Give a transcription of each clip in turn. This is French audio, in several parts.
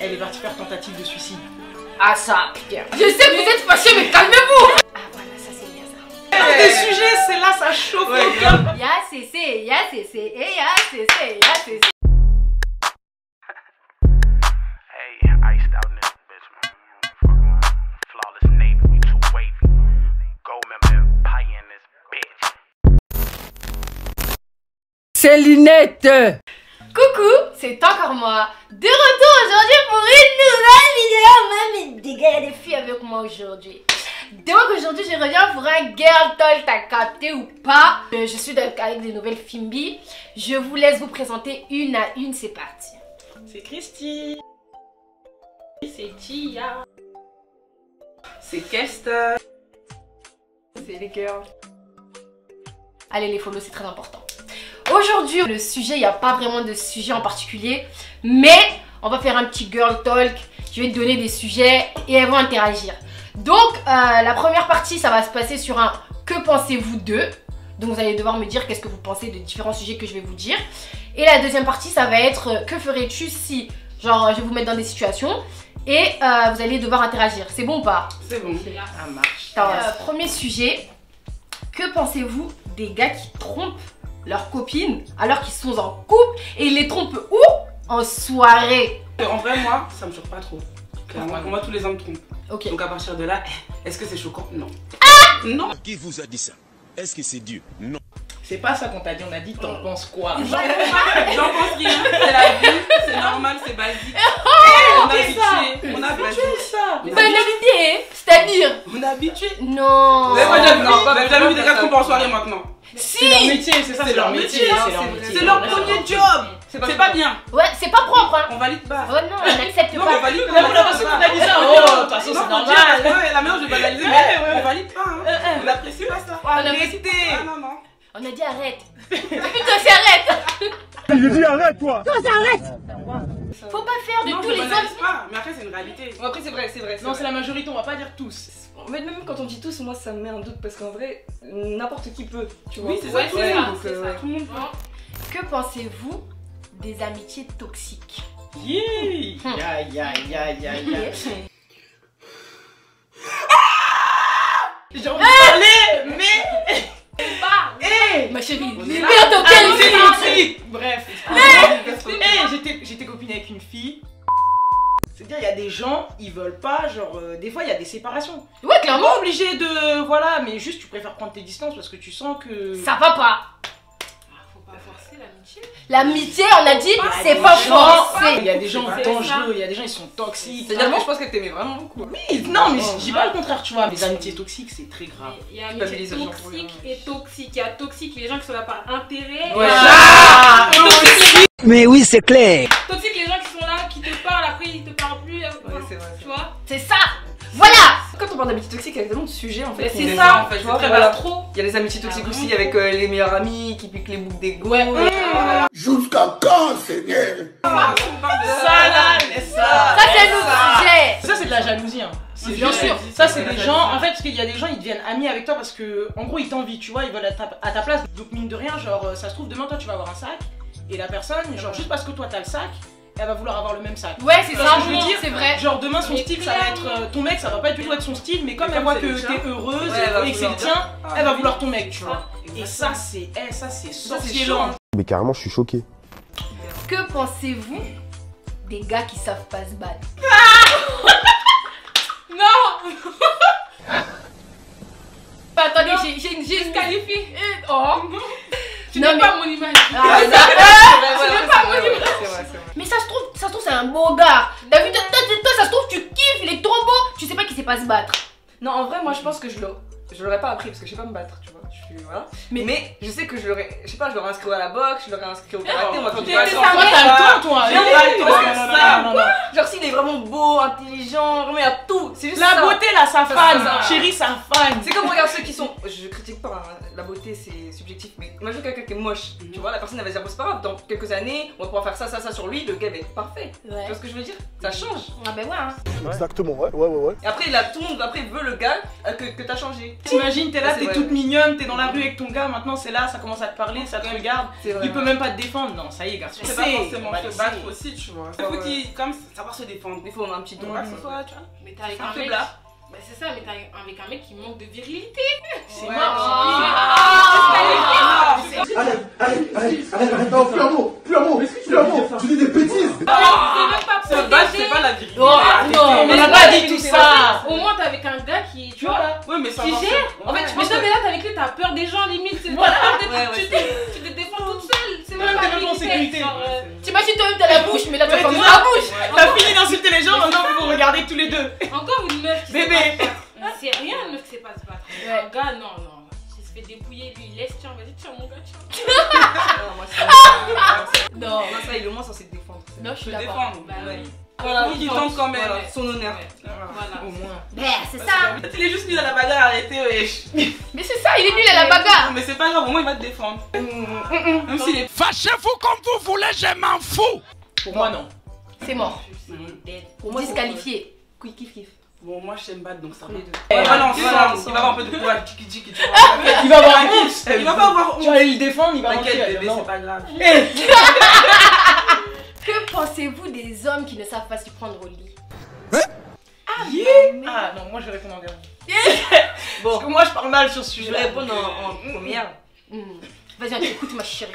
Elle est partie faire tentative de suicide. Ah ça, putain. Je sais que vous êtes fâchés, mais calmez-vous. Ah voilà, ça c'est bien ça. Des sujets, c'est là, ça chauffe le cœur. Ya CC, ya CC, et ya CC, ya CC. Hey, iced out in this bitch, man. Flawless navy, we too wavy. Gold member pie in this bitch. C'est lunettes. Coucou, c'est encore moi. De retour aujourd'hui pour une nouvelle vidéo. Même des gars et des filles avec moi aujourd'hui. Donc aujourd'hui je reviens pour un girl talk, t'as capté ou pas? Je suis avec des nouvelles Fimbi. Je vous laisse vous présenter une à une, c'est parti. C'est Christy. C'est Tia. C'est Kester. C'est les girls. Allez les follow, c'est très important. Aujourd'hui le sujet, il n'y a pas vraiment de sujet en particulier, mais on va faire un petit girl talk. Je vais te donner des sujets et elles vont interagir. Donc la première partie, ça va se passer sur un que pensez-vous d'eux. Donc vous allez devoir me dire qu'est-ce que vous pensez de différents sujets que je vais vous dire. Et la deuxième partie, ça va être que ferais-tu si, genre je vais vous mettre dans des situations et vous allez devoir interagir. C'est bon ou pas? C'est bon, ça marche. Premier sujet, que pensez-vous des gars qui trompent leurs copines alors qu'ils sont en couple et ils les trompent où? En soirée. En vrai, moi, ça me choque pas trop. Clairement, moi, tous les hommes trompent. Ok. Donc à partir de là, est-ce que c'est choquant? Non. Non. Qui vous a dit ça? Est-ce que c'est Dieu? Non. C'est pas ça qu'on t'a dit, on a dit t'en penses quoi? J'en pense rien, c'est la vie, c'est normal, c'est basique. On est habitué. On est habitué ça. Banalité, c'est-à-dire? On est habitué. Non. Vous avez jamais vu des gars trompés en soirée maintenant? Si. C'est leur métier, c'est ça, c'est leur métier. C'est leur premier job. C'est pas bien. Ouais, c'est pas propre hein. On valide pas. Oh non, on n'accepte Non, pas. on valide pas. Même la façon qu'on a dit ça, oh, de toute façon c'est normal. Ouais, la merde, je vais banaliser, mais on valide pas. On n'apprécie pas ça. Arrêtez. Ah non, non. On a dit arrête. Putain, c'est arrête. Je dis arrête toi. Faut pas faire de Non, tous je les banalise hommes. pas, mais après c'est une réalité. Bon, après c'est vrai, c'est vrai. Non, c'est la majorité, on va pas dire tous. Mais même quand on dit tous, moi ça me met un doute parce qu'en vrai, n'importe qui peut, tu vois. Oui, c'est ça, Ouais, c'est ça. donc, ouais. Tout le monde Que pensez-vous des amitiés toxiques? Yee. Ya. J'ai envie de parler, mais. Ma chérie, On est libère là. ton Ah, cœur. c'est ici. Bref. J'étais copine avec une fille. C'est-à-dire, il y a des gens, ils veulent pas, genre, des fois, il y a des séparations. Ouais, T'es clairement. pas obligé de. Voilà, mais juste, tu préfères prendre tes distances parce que tu sens que. Ça va pas. Faut pas forcer l'amitié. L'amitié, on a dit, Il y c'est a pas des gens- forcé. Il y a des gens C'est dangereux, il y a des gens, ils sont toxiques. C'est-à-dire que je pense qu'elle t'aimait vraiment beaucoup. Oui, non, mais je dis pas le contraire, tu vois. Les amitiés toxiques, c'est très grave. Il y a Culpabilise amitié les gens pour toxique rien. et toxique. Il y a toxique, les gens qui sont là par intérêt. Ouais. Ah, Et toxique, Mais oui, c'est clair. toxique, les gens qui sont là, qui te parlent, après ils te parlent plus. Ouais, c'est vrai. Tu vois? C'est ça. Voilà. Quand on parle d'amitié toxique, il y a tellement de sujets en fait. Mais qui c'est nous ça, viennent, en fait, tu vois, c'est très voilà. trop. Il y a les amitiés toxiques Ah, aussi vraiment. avec les meilleurs amis qui piquent les boucles des go. Ouais. Jusqu'à quand, Seigneur? Ça là, mais ça. Ça, c'est un autre sujet. Ça, c'est de la jalousie, hein. C'est Bien sûr. Ça, c'est des gens. En fait, parce qu'il y a des gens, ils deviennent amis avec toi parce que, en gros, ils t'envient, tu vois, ils veulent à ta place. Donc, mine de rien, genre, ça se trouve, demain, toi, tu vas avoir un sac. Et la personne, genre, juste parce que toi, t'as le sac, elle va vouloir avoir le même sac. Ouais, c'est Tu vois ça. ce que je veux dire? C'est vrai. Genre, demain, son Mais style, ça va être. Ton mec, ça va pas du tout être son style, mais comme Mais elle comme voit c'est que le tien. t'es heureuse Ouais, elle va et que c'est le vouloir tien, elle va vouloir ton mec, tu vois. Et ça, c'est. Ça, c'est sorcier chaud. lent. Mais carrément, je suis choqué. Que pensez-vous des gars qui savent pas se battre? Non! Attendez, j'ai une Disqualifie. Oh. Tu Non, n'es mais- pas mon image. Ah, C'est ça- vrai, c'est vrai. Mais ça se trouve c'est un beau gars. T'as vu, toi, ça se trouve tu kiffes, il est trop beau. Tu sais pas qu'il sait pas se battre. Non, en vrai, moi je pense que je l'aurais pas appris parce que je sais pas me battre, tu vois. Voilà. Mais je sais que je l'aurais, je sais pas, je l'aurais inscrit à la boxe, je l'aurais inscrit au karaté, on va faire du Mais basket. ça, Toi, t'as le temps, toi. Mais T'as oui, le temps. parce que Non, non, ça, non, non, non. Genre s'il est vraiment beau, intelligent, vraiment il y a tout. C'est juste La ça. beauté, là, ça Ça, fan. ça. Chérie, ça fan. C'est comme regarde ceux qui sont. Je critique pas, hein, la beauté c'est subjectif, mais imagine quelqu'un qui est moche, tu vois, la personne elle va dire bon c'est pas grave, dans quelques années on va pouvoir faire ça sur lui, le gars va être parfait. Tu vois ce que je veux dire? Ça change. Ah ben ouais hein. Exactement, ouais. Et après tout le monde après veut le gars que t'as changé. T'imagines, t'es là, Ouais, c'est t'es vrai. toute mignonne, t'es dans la rue avec ton gars, maintenant c'est là, ça commence à te parler, ça te regarde. C'est vrai. Il peut même pas te défendre. Non, ça y est, garçon. C'est pas C'est- forcément on va se laisser. battre aussi, tu vois. Il faut qu'il, comme savoir se défendre. défendre. Des fois, on a un petit droit, ce soit, tu vois. Mais t'es avec C'est un un mec. faiblard. Bah, c'est ça, mais t'es avec un mec qui manque de virilité. C'est Ouais. Arrête, non, plus un mot, plus un mot, tu dis des bêtises. C'est même pas C'est base, c'est pas la vérité. Oh, non, On n'a pas dit tout ça. Au moins, t'es avec un gars qui, tu vois, Ouais, mais ça qui va. gère. En fait, mais là, t'es avec lui, t'as peur des gens, limite. C'est Voilà. tu te défends toute seule. C'est Ouais, même t'es pas même en limité, sécurité. genre, T'imagines toi-même t'as la bouche, mais là tu Ouais, fermes c'est la ça. bouche. T'as fini d'insulter les gens, maintenant vous vous regardez tous les deux. Encore une meuf qui Bébé. sait pas se battre. C'est rien une meuf qui sait pas se battre. Ouais. Un gars, non. Il se fait dépouiller, lui, il laisse, tiens, vas-y, tiens, mon gars, tiens. Non, moi, c'est. Non. Non, ça, il est au moins censé se défendre. Non, je suis Se d'accord. défendre. Bah Ouais. oui. Voilà, Il il tente. tente quand même. Voilà. Son honneur. Voilà. Au moins. Ben, c'est ça. Il est juste nul à la bagarre, arrêtez, wesh. Mais c'est ça, il est nul à la bagarre. Mais c'est pas grave, au moins il va te défendre. Même s'il est. Fâchez-vous comme vous voulez, je m'en fous. Pour moi, non. C'est mort. Pour moi, Disqualifié. Kiff. Bon, moi je sais me battre donc ça va. Eh, Balance, tu balance. sens. Il va avoir un peu de courage, tiki tu vois. Il va avoir honte. Il va pas avoir Tu vas aller le défendre, il va T'inquiète, rentrer. bébé, Non. c'est pas grave. Que pensez-vous des hommes qui ne savent pas s'y prendre au lit? Ah non, moi je vais répondre en dernier. Bon, Parce que moi je parle mal sur ce je sujet. vais répondre en première. Vas-y, on t'écoute ma chérie.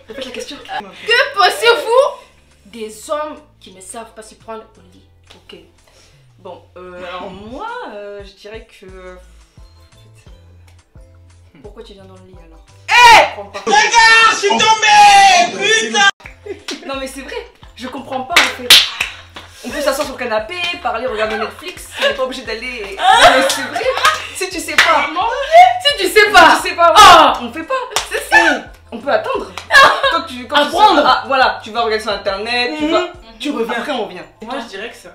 Répète la question. Que pensez-vous des hommes qui ne savent pas s'y prendre au lit? Ok. Bon, alors moi, je dirais que. En fait, pourquoi tu viens dans le lit alors? Les gars, je suis tombé! Putain! Non, mais c'est vrai, je comprends pas en fait. On peut s'asseoir sur le canapé, parler, regarder Netflix, on n'est pas obligé d'aller. Non, mais c'est vrai, si tu sais pas. Si tu sais pas. Si tu sais pas, Oh. on fait pas. C'est ça. On peut attendre. Quand tu Apprendre. sais- voilà, tu vas regarder sur internet, tu reviens, après on revient. Moi je dirais que ça.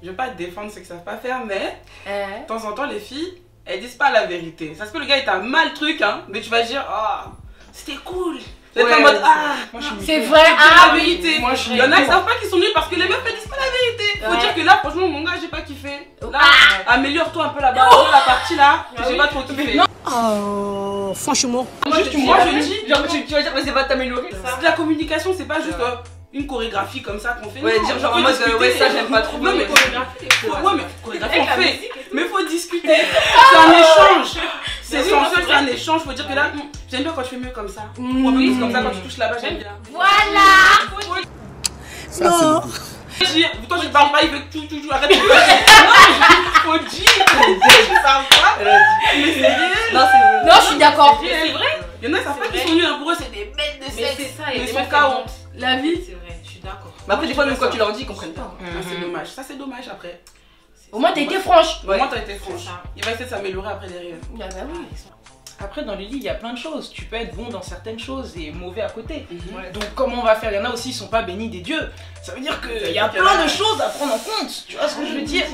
Je veux pas te défendre ce que ça savent pas faire, mais de temps en temps les filles elles disent pas la vérité. Ça se peut le gars il t'a mal truc hein, mais tu vas dire ah c'était cool. Tu vas être en mode ah Moi, je suis C'est mytho. vrai. la Ah oui. vérité. Moi, je suis Il y en a qui mytho. savent pas qu'ils sont nuls parce que les meufs elles disent pas la vérité. Faut Ouais. dire que là franchement mon gars j'ai pas kiffé. Là Ah. améliore-toi un peu là-bas, la partie là, j'ai pas trop kiffé. Non. Franchement. Juste moi je dis Genre, tu vas dire, mais c'est pas t'améliorer. c'est de la communication, c'est pas juste une chorégraphie comme ça qu'on fait. Ouais, Non, dire genre faut en mode, discuter. ouais, ça j'aime pas trop. Non mais ouais. ouais, mais chorégraphie on fait. Mais faut discuter. C'est un échange. C'est oui, sensuel, c'est c'est un échange. Faut dire que là, j'aime bien quand tu fais mieux comme ça. Ou un peu plus comme ça quand tu touches là-bas, j'aime bien. Voilà. Dire, toi je parle pas, il veut que tu arrête de faire. Faut dire. Tu parles pas. Mais c'est réel. Non, c'est vrai. Non, je suis d'accord. C'est vrai. Il y en a, ça fait pas qu'ils sont nuls, hein, pour eux c'est des bêtes de Mais sexe. c'est ça, il y a Mais des son meufs cas, qui on- mentent. La vie. C'est vrai, je suis d'accord. Mais après, des fois, même quand tu leur dis, ils comprennent pas. Ah, c'est dommage. Ça c'est dommage après. Au moins t'as été franche. Au moins t'as été franche. C'est ça. Il va essayer de s'améliorer après derrière. Ah bah oui. Après, dans les lits, il y a plein de choses. Tu peux être bon dans certaines choses et mauvais à côté. Ouais. Donc, comment on va faire? Il y en a aussi, ils sont pas bénis des dieux. Ça veut dire qu'il y a dire plein que- de choses à prendre en compte. Tu vois ce que je veux dire?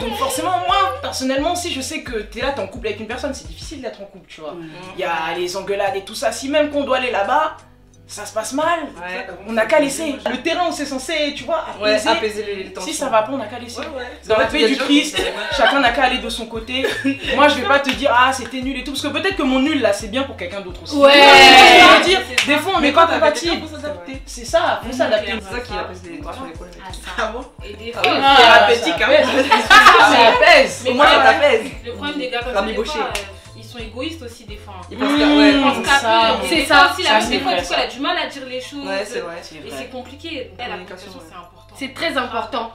Donc, forcément, moi, personnellement, si je sais que t'es là, t'es en couple avec une personne, c'est difficile d'être en couple, tu vois. Il y a les engueulades et tout ça. Si même qu'on doit aller là-bas, ça se passe mal. Ouais. On n'a qu'à laisser le terrain où c'est censé, tu vois, Ouais, apaiser. apaiser les tensions. Si ça va pas, on n'a qu'à laisser. Ouais, ouais. Dans la Ouais, paix il y a du des gens Christ, qui- chacun n'a qu'à aller de son côté. Moi, je vais pas te dire ah c'était nul et tout, parce que peut-être que mon nul là c'est bien pour quelqu'un d'autre aussi. Ouais. Je veux dire, des fois on n'est pas quand compatible. faut s'adapter. C'est ça, faut s'adapter. C'est ça qui apaise les tensions, les problèmes. Ah, ça. Ah bon? Et des Ah fois, oui, Ah, thérapeutique, ça hein. apaise. Ça apaise. Mais Au moins, ça t'apaise. le problème des gars comme ça, des Rabibocher. fois, ils sont égoïstes aussi des fois. Ils pensent qu'à. Ouais, Ils pensent c'est qu'à ça. eux. Et C'est des ça. fois aussi, Ça, la c'est des fois, vrai, du coup, ça. elle a du mal à dire les choses. Ouais, c'est vrai. C'est Et vrai. c'est compliqué. La Communication, communication, ouais. c'est important. C'est très important.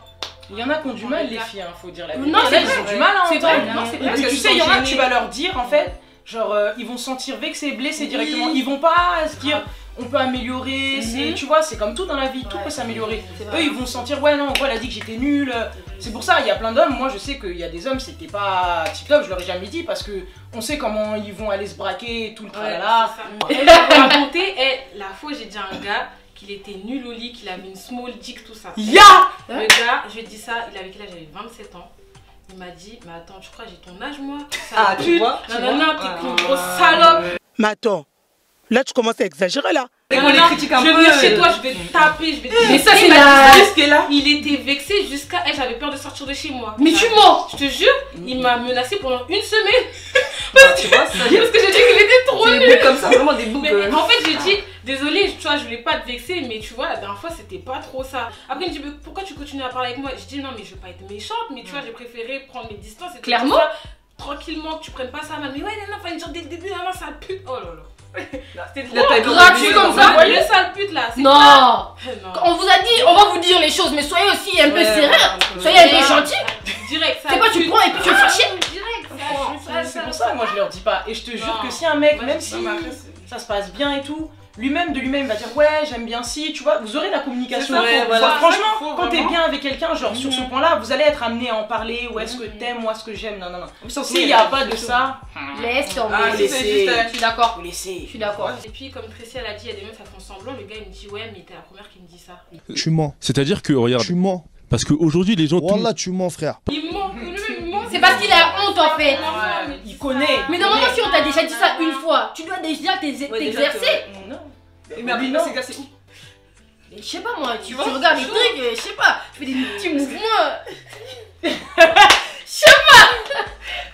Il y en a qui ont du mal les filles, hein, faut dire la Non, vérité. Il y en a, c'est ils vrai. ont du mal à C'est entendre. vrai. Non, c'est Et vrai. puis Parce tu que sais, il y en a, gênés. tu vas leur dire en fait, genre ils vont se sentir vexés, blessés directement. Ils vont pas se dire on peut améliorer, c'est, tu vois, c'est comme tout dans la vie, tout Ouais. peut s'améliorer. C'est Eux vrai. ils vont se sentir ouais non, elle a dit que j'étais nulle. C'est pour ça, il y a plein d'hommes, moi je sais qu'il y a des hommes c'était pas tip top, je leur ai jamais dit parce que on sait comment ils vont aller se braquer, tout le tralala. Elle m'a raconté, la fois j'ai dit à un gars qu'il était nul au lit, qu'il avait une small dick, tout ça. Ya Le gars, je lui ai dit ça, il avait quel âge? J'avais 27 ans. Il m'a dit, mais attends, tu crois que j'ai ton âge moi? Ah, tu vois? Non, non, non, t'es une grosse salope. Mais attends, là tu commences à exagérer là. Dès qu'on les critique un Je vais peu. venir chez toi, je vais te taper, je vais te Mais ça, Il c'est m'a la- dit, Qu'est-ce qu'elle est là? il était vexé jusqu'à elle, j'avais peur de sortir de chez moi. Mais tu mens. Je te jure, il m'a menacé pendant une semaine. Tu vois, ça, Parce que j'ai dit qu'il était trop c'est des nul. boucs comme ça, vraiment des boucs. Mais en fait, j'ai dit, désolé, tu vois, je voulais pas te vexer, mais tu vois, la dernière fois, c'était pas trop ça. Après, il me dit, mais pourquoi tu continues à parler avec moi? Je dis, non, mais je veux pas être méchante, mais tu vois, j'ai préféré prendre mes distances. Et Clairement. tout ça, tranquillement, que tu prennes pas ça mal. Mais ouais, non, fallait dire dès le début, non, sale pute. Oh là là. C'était Là, t'as gratuit comme ça. Ouais, le sale pute là. c'est Non. pas- Non. On vous a dit, on va vous dire les choses, mais soyez aussi un peu Ouais, sévères. ouais, Soyez un peu ouais. gentils. Direct, ça. C'est quoi, tu prends et puis tu veux faire chier? Direct, C'est pour ça, moi je leur dis pas. Et je te jure Non. que si un mec, Moi, même je dis si pas, mais après, c'est- ça se passe bien et tout, lui-même de lui-même va dire ouais, j'aime bien si, tu vois, vous aurez la communication. C'est ça, Faut- voilà. franchement, Faut quand t'es vraiment- bien avec quelqu'un, genre sur ce point-là, vous allez être amené à en parler. Où est-ce que t'aimes, moi ce que j'aime, non, non, non. S'il n'y a pas de ça, Laisse tomber. Ah, si, c'est juste. Je suis d'accord. vous laissez. Je suis d'accord. Et puis, comme Tracy elle a dit, il y a des meufs qui font semblant. Le gars il me dit, ouais, mais t'es la première qui me dit ça. Tu mens. C'est-à-dire que, regarde, Tu mens. parce qu'aujourd'hui, les gens. Wallah, tu mens, frère. Il ment, il ment. C'est parce qu'il a honte en fait. Ouais, il connaît. Mais normalement, si on t'a déjà dit ça une fois, tu dois déjà Ouais, déjà, t'exercer. Non. Mais après, non. c'est gars, c'est où? Mais je sais pas moi, tu vois, regardes les chaud. trucs, je sais pas, tu fais des petits mouvements.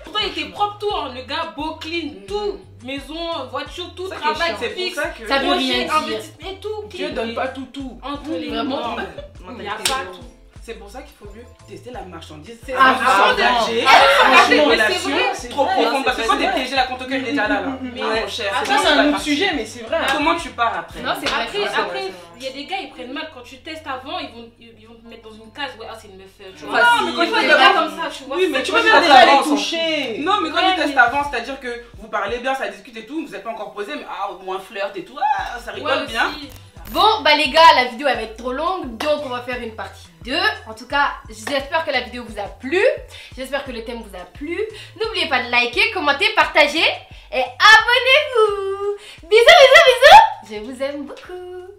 Pourtant, il était propre tout, hein. Le gars, beau, clean, tout. Maison, voiture, tout, Ça qui est travail, chiant. C'est pour fixe. ça que. Ça veut rien Projet, dire. investissement et tout. Dieu clean. donne pas tout. Entre les Vraiment. mains. Il n'y a pas tout. C'est pour ça qu'il faut mieux tester la marchandise. C'est Ah, avant vraiment. d'engager Franchement, une mais c'est relation vrai, c'est trop vrai, profonde. Parce que c'est quand t'es vrai. piégé, la compte au cœur, il est déjà là. Mais Mon cher, ah, Ça, c'est un autre sujet, mais c'est vrai. Comment tu pars après? Non, c'est vrai. Après, il y a des gars, ils prennent mal quand tu testes avant, ils vont te mettre dans une case. Ouais, ah, c'est une meuf, tu vois. Non, mais quand Tu vois, tu des testes gars avant, comme ça, tu vois. Oui, mais c'est tu pas peux grave. faire déjà avant, les toucher. Non, mais quand Ouais, tu testes mais- avant, c'est-à-dire que vous parlez bien, ça discute et tout, vous n'êtes pas encore posé, mais ah, ou un flirt et tout, ah, ça rigole Ouais, bien. aussi. Bon, bah les gars, la vidéo elle va être trop longue, donc on va faire une partie 2. En tout cas, j'espère que la vidéo vous a plu. J'espère que le thème vous a plu. N'oubliez pas de liker, commenter, partager et abonnez-vous. Bisous, bisous, bisous. Je vous aime beaucoup.